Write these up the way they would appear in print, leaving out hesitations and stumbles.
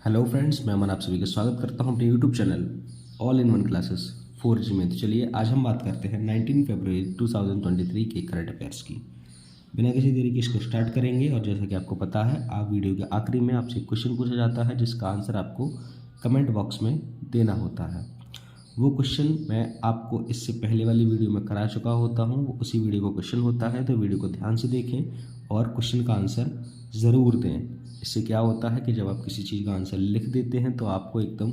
Hello friends, मैं अमन आप सभी का स्वागत करता हूं अपने YouTube channel all in one classes 4G में। तो चलिए आज हम बात करते हैं 19 फरवरी 2023 के करंट अफेयर्स की। बिना किसी देरी के इसको स्टार्ट करेंगे। और जैसा कि आपको पता है, आप वीडियो के आखिरी में आपसे एक क्वेश्चन पूछा जाता है जिसका आंसर आपको कमेंट बॉक्स में देना होता है। वो क्वेश्चन मैं आपको इससे पहले वाली वीडियो में करा चुका होता हूँ, वो उसी वीडियो का क्वेश्चन होता है। तो वीडियो को ध्यान से देखें और क्वेश्चन का आंसर ज़रूर दें। इससे क्या होता है कि जब आप किसी चीज़ का आंसर लिख देते हैं तो आपको एकदम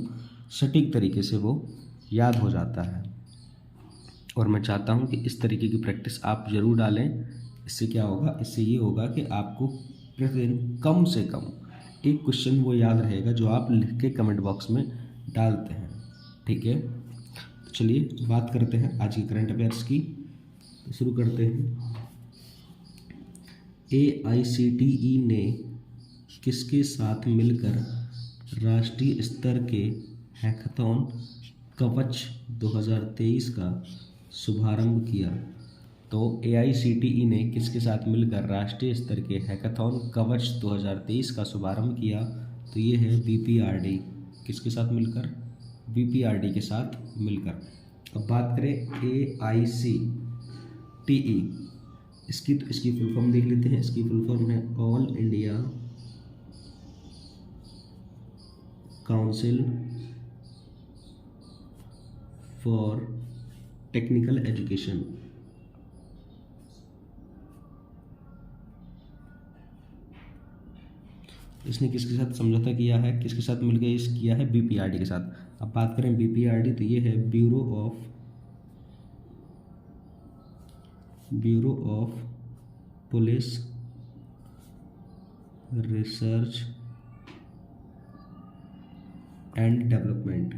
सटीक तरीके से वो याद हो जाता है। और मैं चाहता हूँ कि इस तरीके की प्रैक्टिस आप ज़रूर डालें। इससे क्या होगा, इससे ये होगा कि आपको प्रतिदिन कम से कम एक क्वेश्चन वो याद रहेगा जो आप लिख के कमेंट बॉक्स में डालते हैं। ठीक है, तो चलिए बात करते हैं आज की करंट अफेयर्स की। तो शुरू करते हैं। AICTE ने किसके साथ मिलकर राष्ट्रीय स्तर के हैकाथॉन कवच 2023 का शुभारंभ किया? तो AICTE ने किसके साथ मिलकर राष्ट्रीय स्तर के हैकाथॉन कवच 2023 का शुभारंभ किया? तो ये है BPRD। किसके साथ मिलकर? BPRD के साथ मिलकर। अब बात करें AICTE, इसकी फुल फॉर्म देख लेते हैं। इसकी फुल फॉर्म है all India council for technical education. इसने किसके साथ समझौता किया है, किसके साथ मिलकर इस किया है? BPRD के साथ। अब बात करें BPRD, तो ये है bureau of police research and development.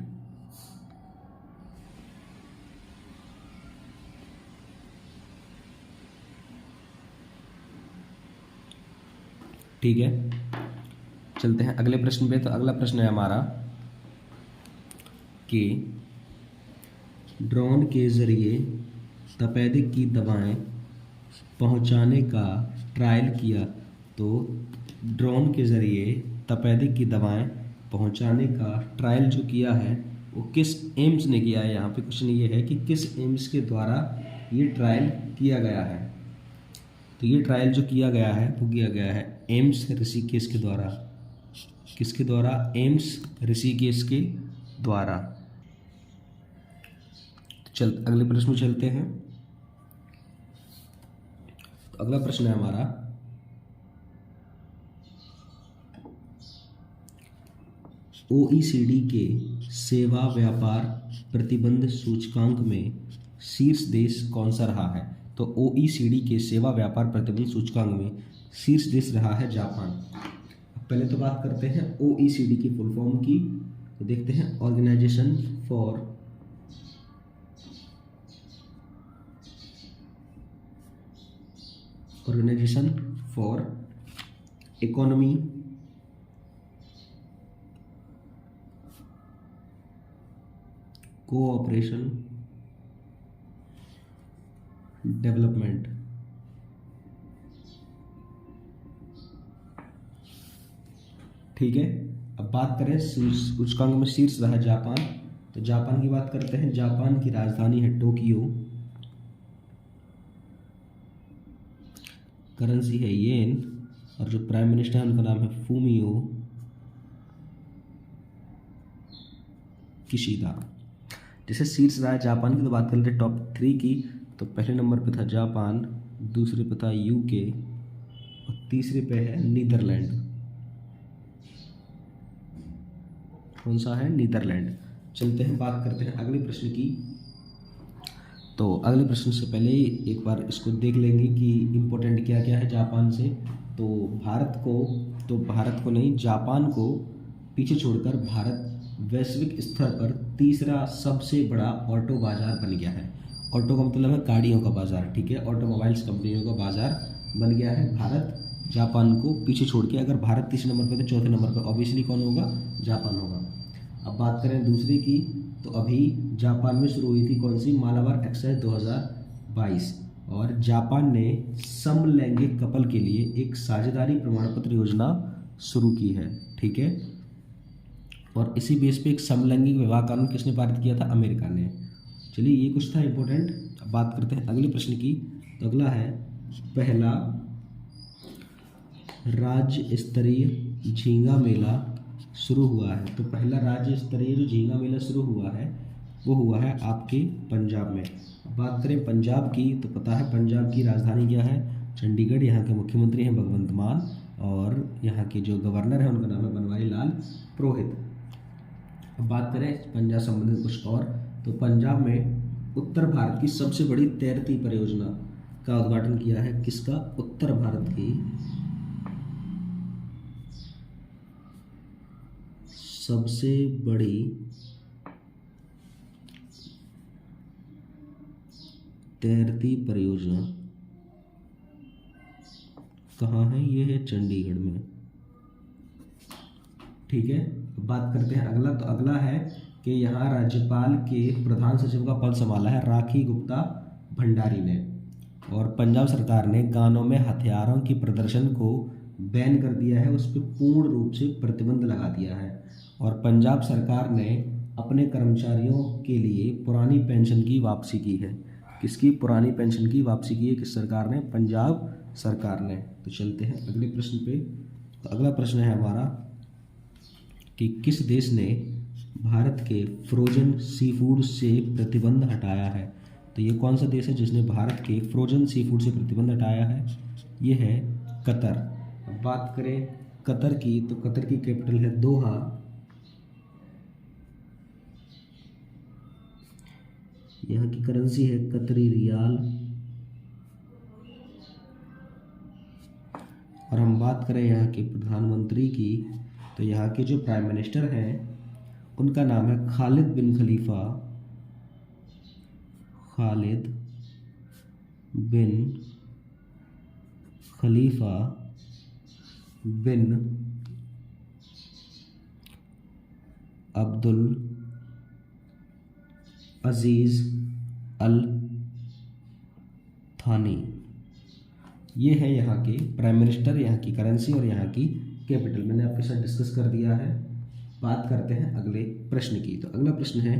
ठीक है, चलते हैं अगले प्रश्न पे। तो अगला प्रश्न है हमारा कि ड्रोन के जरिए तपेदिक की दवाएं पहुंचाने का ट्रायल किया। तो ड्रोन के जरिए तपेदिक की दवाएं पहुंचाने का ट्रायल जो किया है वो किस एम्स ने किया है? यहाँ पे क्वेश्चन ये है कि किस एम्स के द्वारा ये ट्रायल किया गया है। तो ये ट्रायल जो किया गया है वो किया गया है एम्स ऋषिकेश के द्वारा। किसके द्वारा? एम्स ऋषिकेश के द्वारा। चल अगले प्रश्न में चलते हैं। तो अगला प्रश्न है हमारा OECD के सेवा व्यापार प्रतिबंध सूचकांक में शीर्ष देश कौन सा रहा है? तो OECD के सेवा व्यापार प्रतिबंध सूचकांक में शीर्ष देश रहा है जापान। पहले तो बात करते हैं OECD की फुल फॉर्म की। तो देखते हैं organisation for economy cooperation development. ठीक है, अब बात करें सूचकांक में शीर्ष रहा जापान। तो जापान की बात करते हैं। जापान की राजधानी है टोक्यो, करेंसी है येन, और जो प्राइम मिनिस्टर है उनका नाम है फूमियो किशिदा। जैसे शीर्ष रहा है जापान की, तो बात कर लेते हैं टॉप 3 की। तो पहले नंबर पे था जापान, दूसरे पे था UK और तीसरे पे है नीदरलैंड। कौन सा है? नीदरलैंड। चलते हैं, बात करते हैं अगले प्रश्न की। तो अगले प्रश्न से पहले एक बार इसको देख लेंगे कि इम्पोर्टेंट क्या क्या है जापान से। तो भारत को नहीं, जापान को पीछे छोड़कर भारत वैश्विक स्तर पर तीसरा सबसे बड़ा ऑटो बाजार बन गया है। ऑटो का मतलब है गाड़ियों का बाजार। ठीक है, ऑटोमोबाइल्स कंपनियों का बाजार बन गया है भारत, जापान को पीछे छोड़ के। अगर भारत तीसरे नंबर पर तो चौथे नंबर पर ऑब्वियसली कौन होगा? जापान होगा। अब बात करें दूसरी की, तो अभी जापान में शुरू हुई थी कौन सी? मालाबार एक्सप्रेस 2022। और जापान ने समलैंगिक कपल के लिए एक साझेदारी प्रमाण पत्र योजना शुरू की है। ठीक है, और इसी बेस पे एक समलैंगिक विवाह कानून किसने पारित किया था? अमेरिका ने। चलिए ये कुछ था इम्पोर्टेंट। अब बात करते हैं अगले प्रश्न की। तो अगला है, पहला राज्य स्तरीय झींगा मेला शुरू हुआ है। तो पहला राज्य स्तरीय जो झींगा मेला शुरू हुआ है वो हुआ है आपके पंजाब में। बात करें पंजाब की तो पता है पंजाब की राजधानी क्या है? चंडीगढ़। यहाँ के मुख्यमंत्री हैं भगवंत मान और यहाँ के जो गवर्नर हैं उनका नाम है बनवारी लाल पुरोहित। अब बात करें पंजाब संबंधित कुछ और, तो पंजाब में उत्तर भारत की सबसे बड़ी तैरती परियोजना का उद्घाटन किया है। किसका? उत्तर भारत की सबसे बड़ी तैरती परियोजना कहाँ है? ये है चंडीगढ़ में। ठीक है, बात करते हैं अगला। तो अगला है कि यहाँ राज्यपाल के प्रधान सचिव का पद संभाला है राखी गुप्ता भंडारी ने। और पंजाब सरकार ने गानों में हथियारों की प्रदर्शन को बैन कर दिया है, उस पर पूर्ण रूप से प्रतिबंध लगा दिया है। और पंजाब सरकार ने अपने कर्मचारियों के लिए पुरानी पेंशन की वापसी की है। किसकी पुरानी पेंशन की वापसी की है? किस सरकार ने? पंजाब सरकार ने। तो चलते हैं अगले प्रश्न पे। तो अगला प्रश्न है हमारा कि किस देश ने भारत के फ्रोजन सी फूड से प्रतिबंध हटाया है? तो ये कौन सा देश है जिसने भारत के फ्रोजन सी फूड से प्रतिबंध हटाया है? ये है कतर। अब बात करें कतर की तो कतर की कैपिटल है दोहा। यहाँ की करेंसी है कतरी रियाल। और हम बात करें यहाँ के प्रधानमंत्री की तो यहाँ के जो प्राइम मिनिस्टर हैं उनका नाम है खालिद बिन खलीफा। खालिद बिन खलीफा बिन अब्दुल अजीज़ अल थानी। ये है यहाँ के प्राइम मिनिस्टर, यहाँ की करेंसी और यहाँ की कैपिटल। मैंने आपके साथ डिस्कस कर दिया है। बात करते हैं अगले प्रश्न की। तो अगला प्रश्न है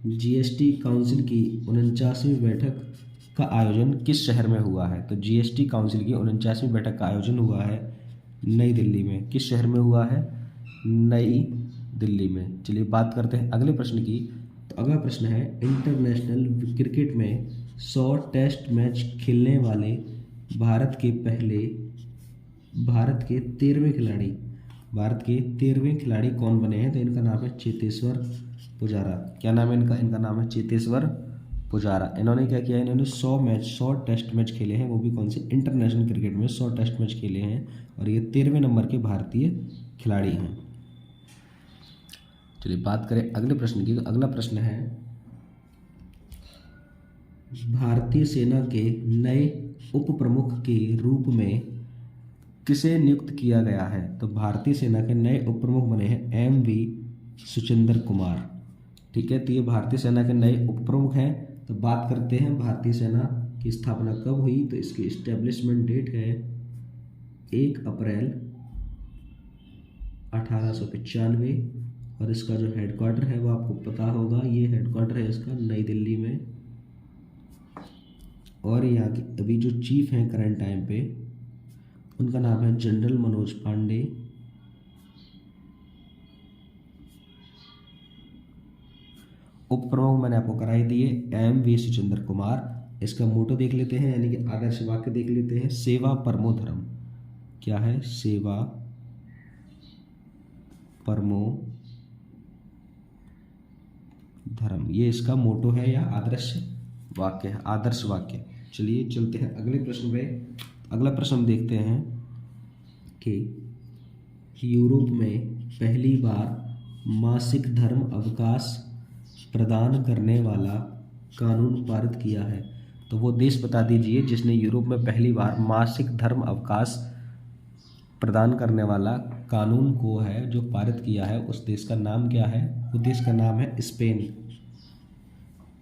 जीएसटी काउंसिल की 49वीं बैठक का आयोजन किस शहर में हुआ है? तो जीएसटी काउंसिल की 49वीं बैठक का आयोजन हुआ है नई दिल्ली में। किस शहर में हुआ है? नई दिल्ली में। चलिए बात करते हैं अगले प्रश्न की। तो अगला प्रश्न है इंटरनेशनल क्रिकेट में 100 टेस्ट मैच खेलने वाले भारत के 13वें खिलाड़ी कौन बने हैं? तो इनका नाम है चेतेश्वर पुजारा। क्या नाम है इनका? इनका नाम है चेतेश्वर पुजारा। इन्होंने क्या किया? इन्होंने 100 टेस्ट मैच खेले हैं, वो भी कौन से? इंटरनेशनल क्रिकेट में 100 टेस्ट मैच खेले हैं और ये 13वें नंबर के भारतीय खिलाड़ी हैं। चलिए बात करें अगले प्रश्न की। तो अगला प्रश्न है भारतीय सेना के नए उप प्रमुख के रूप में किसे नियुक्त किया गया है? तो भारतीय सेना के नए उप प्रमुख बने हैं MV सुचिंदर कुमार। ठीक है, तो ये भारतीय सेना के नए उप प्रमुख हैं। तो बात करते हैं भारतीय सेना की स्थापना कब हुई? तो इसकी इस्टेब्लिशमेंट डेट है 1 अप्रैल 1895 और इसका जो हेडक्वार्टर है वो आपको पता होगा। ये हेडक्वार्टर है इसका नई दिल्ली में। और यहाँ के अभी जो चीफ हैं करंट टाइम पे उनका नाम है जनरल मनोज पांडे। उप प्रमुख मैंने आपको कराई दिए MV सुचिंदर कुमार। इसका मोटो देख लेते हैं, यानी कि आदर्श वाक्य देख लेते हैं। सेवा परमो धर्म। क्या है? सेवा परमो धर्म, ये इसका मोटो है या आदर्श वाक्य है, आदर्श वाक्य। चलिए चलते हैं अगले प्रश्न पे। अगला प्रश्न हम देखते हैं कि यूरोप में पहली बार मासिक धर्म अवकाश प्रदान करने वाला कानून पारित किया है। तो वो देश बता दीजिए जिसने यूरोप में पहली बार मासिक धर्म अवकाश प्रदान करने वाला कानून को है जो पारित किया है। उस देश का नाम क्या है? वो देश का नाम है स्पेन।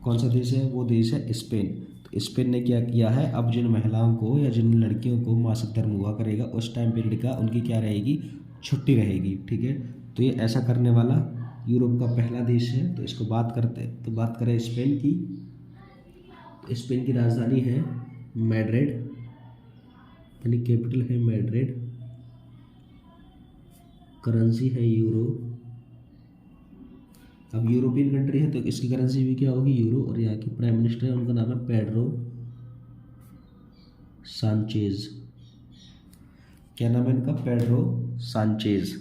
कौन सा देश है? वो देश है स्पेन। तो स्पेन ने क्या किया है? अब जिन महिलाओं को या जिन लड़कियों को मासिक धर्म हुआ करेगा उस टाइम पीरियड का उनकी क्या रहेगी? छुट्टी रहेगी। ठीक है, तो ये ऐसा करने वाला यूरोप का पहला देश है। तो इसको बात करते हैं, तो बात करें स्पेन की। स्पेन की राजधानी है मैड्रिड, यानी कैपिटल है मैड्रिड। करेंसी है यूरो। अब यूरोपियन कंट्री है तो इसकी करेंसी भी क्या होगी, यूरो। और यहाँ के प्राइम मिनिस्टर है, उनका नाम है पेड्रो सांचेज। क्या नाम है इनका, पेड्रो सांचेज।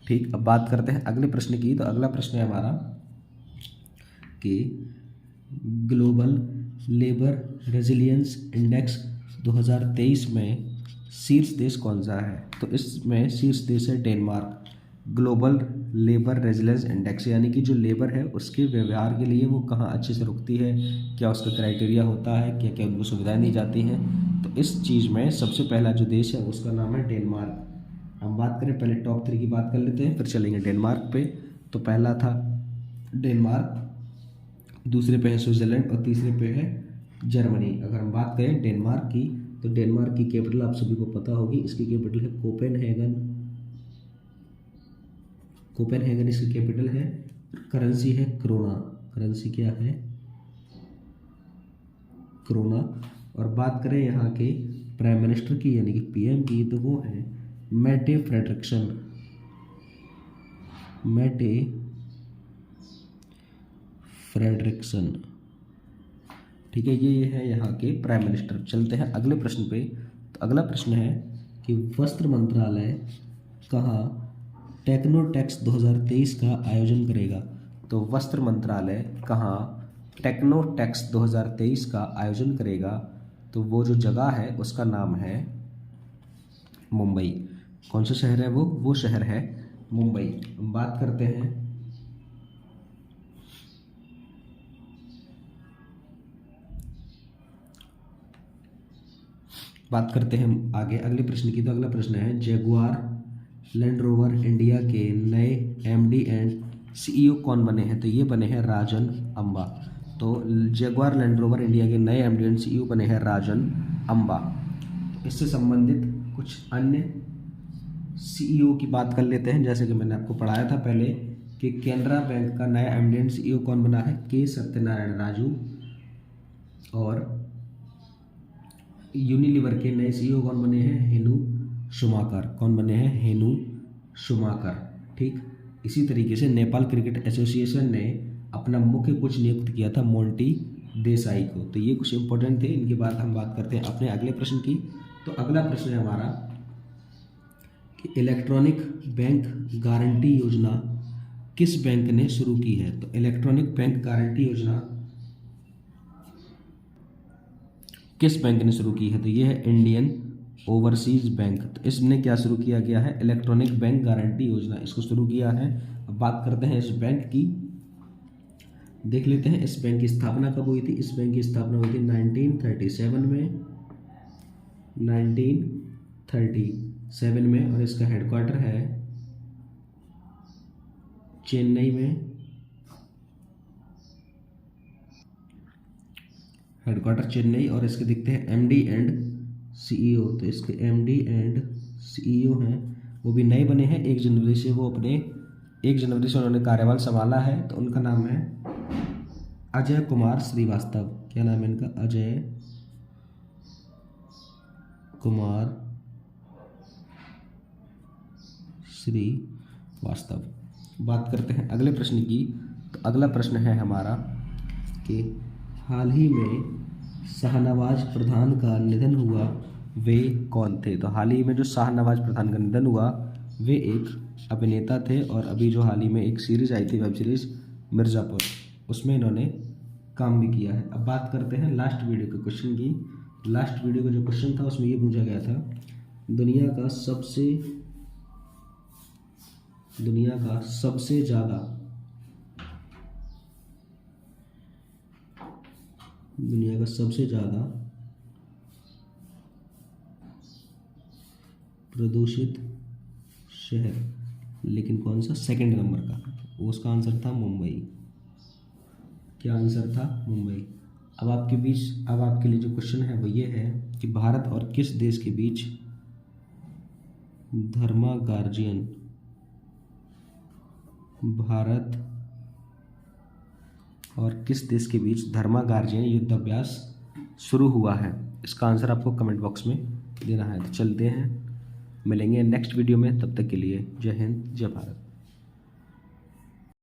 ठीक, अब बात करते हैं अगले प्रश्न की। तो अगला प्रश्न है हमारा कि ग्लोबल लेबर रेजिलियंस इंडेक्स 2023 में शीर्ष देश कौन सा है। तो इसमें शीर्ष देश है Denmark. Global labour resilience index यानी कि जो लेबर है उसके व्यवहार के लिए वो कहाँ अच्छे से रुकती है, क्या उसका क्राइटेरिया होता है, क्या क्या उनको सुविधाएं दी जाती हैं। तो इस चीज़ में सबसे पहला जो देश है उसका नाम है डेनमार्क। हम बात करें पहले टॉप 3 की बात कर लेते हैं, फिर चलेंगे डेनमार्क पे। तो पहला था डेनमार्क, दूसरे पे है स्विट्ज़रलैंड और तीसरे पे है जर्मनी। अगर हम बात करें डेनमार्क की, तो डेनमार्क की कैपिटल आप सभी को पता होगी, इसकी कैपिटल है कोपेनहेगन। कोपेनहेगन इसकी कैपिटल है। करेंसी है क्रोना। करेंसी क्या है, क्रोना। और बात करें यहाँ के प्राइम मिनिस्टर की यानी कि पीएम की, तो वो है मेटे फ्रेडरिक्सन। मेटे फ्रेडरिक्सन, ठीक है, ये है यहाँ के प्राइम मिनिस्टर। चलते हैं अगले प्रश्न पे। तो अगला प्रश्न है कि वस्त्र मंत्रालय कहाँ टेक्नोटेक्स 2023 का आयोजन करेगा। तो वस्त्र मंत्रालय कहाँ टेक्नोटेक्स 2023 का आयोजन करेगा। तो वो जो जगह है उसका नाम है मुंबई। कौन सा शहर है वो शहर है मुंबई। हम बात करते हैं हम आगे अगले प्रश्न की। तो अगला प्रश्न है जगुआर लैंड रोवर इंडिया के नए एमडी एंड सीईओ कौन बने हैं। तो ये बने हैं राजन अंबा। तो जगुआर लैंड रोवर इंडिया के नए एमडी एंड सीईओ बने हैं राजन अंबा। इससे संबंधित कुछ अन्य सीईओ की बात कर लेते हैं। जैसे कि मैंने आपको पढ़ाया था पहले कि कैनरा बैंक का नया एमडी एंड सीईओ कौन बना है, के सत्यनारायण राजू। और यूनिलीवर के नए सीईओ कौन बने हैं, हेनू शुमाकर। कौन बने हैं, हेनू शुमाकर। ठीक, इसी तरीके से नेपाल क्रिकेट एसोसिएशन ने अपना मुख्य कोच नियुक्त किया था मोंटी देसाई को। तो ये कुछ इंपॉर्टेंट थे, इनके बाद हम बात करते हैं अपने अगले प्रश्न की। तो अगला प्रश्न है हमारा कि इलेक्ट्रॉनिक बैंक गारंटी योजना किस बैंक ने शुरू की है। तो इलेक्ट्रॉनिक बैंक गारंटी योजना किस बैंक ने शुरू की है। तो ये है इंडियन ओवरसीज बैंक। तो इसने क्या शुरू किया गया है, इलेक्ट्रॉनिक बैंक गारंटी योजना, इसको शुरू किया है। अब बात करते हैं इस बैंक की, देख लेते हैं इस बैंक की स्थापना कब हुई थी। इस बैंक की स्थापना हुई थी 1937 में, 1937 में। और इसका हेडक्वार्टर है चेन्नई में। हेडक्वार्टर चेन्नई। और इसके दिखते हैं एमडी एंड सीईओ। तो इसके एमडी एंड सीईओ हैं वो भी नए बने हैं 1 जनवरी से। वो अपने 1 जनवरी से उन्होंने कार्यभार संभाला है। तो उनका नाम है अजय कुमार श्रीवास्तव। क्या नाम है इनका, अजय कुमार श्रीवास्तव। बात करते हैं अगले प्रश्न की। तो अगला प्रश्न है हमारा कि हाल ही में शाहनवाज प्रधान का निधन हुआ, वे कौन थे। तो हाल ही में जो शाहनवाज प्रधान का निधन हुआ वे एक अभिनेता थे। और अभी जो हाल ही में एक सीरीज़ आई थी, वेब सीरीज़ मिर्ज़ापुर, उसमें इन्होंने काम भी किया है। अब बात करते हैं लास्ट वीडियो के क्वेश्चन की। लास्ट वीडियो का जो क्वेश्चन था उसमें ये पूछा गया था दुनिया का सबसे ज़्यादा प्रदूषित शहर लेकिन कौन सा, सेकंड नंबर का। उसका आंसर था मुंबई। क्या आंसर था, मुंबई। अब आपके लिए जो क्वेश्चन है वो ये है कि भारत और किस देश के बीच धर्मा गार्जियन भारत और किस देश के बीच धर्मागार्जियन युद्धाभ्यास शुरू हुआ है? इसका आंसर आपको कमेंट बॉक्स में देना है। तो चलते हैं, मिलेंगे नेक्स्ट वीडियो में, तब तक के लिए जय हिंद जय भारत।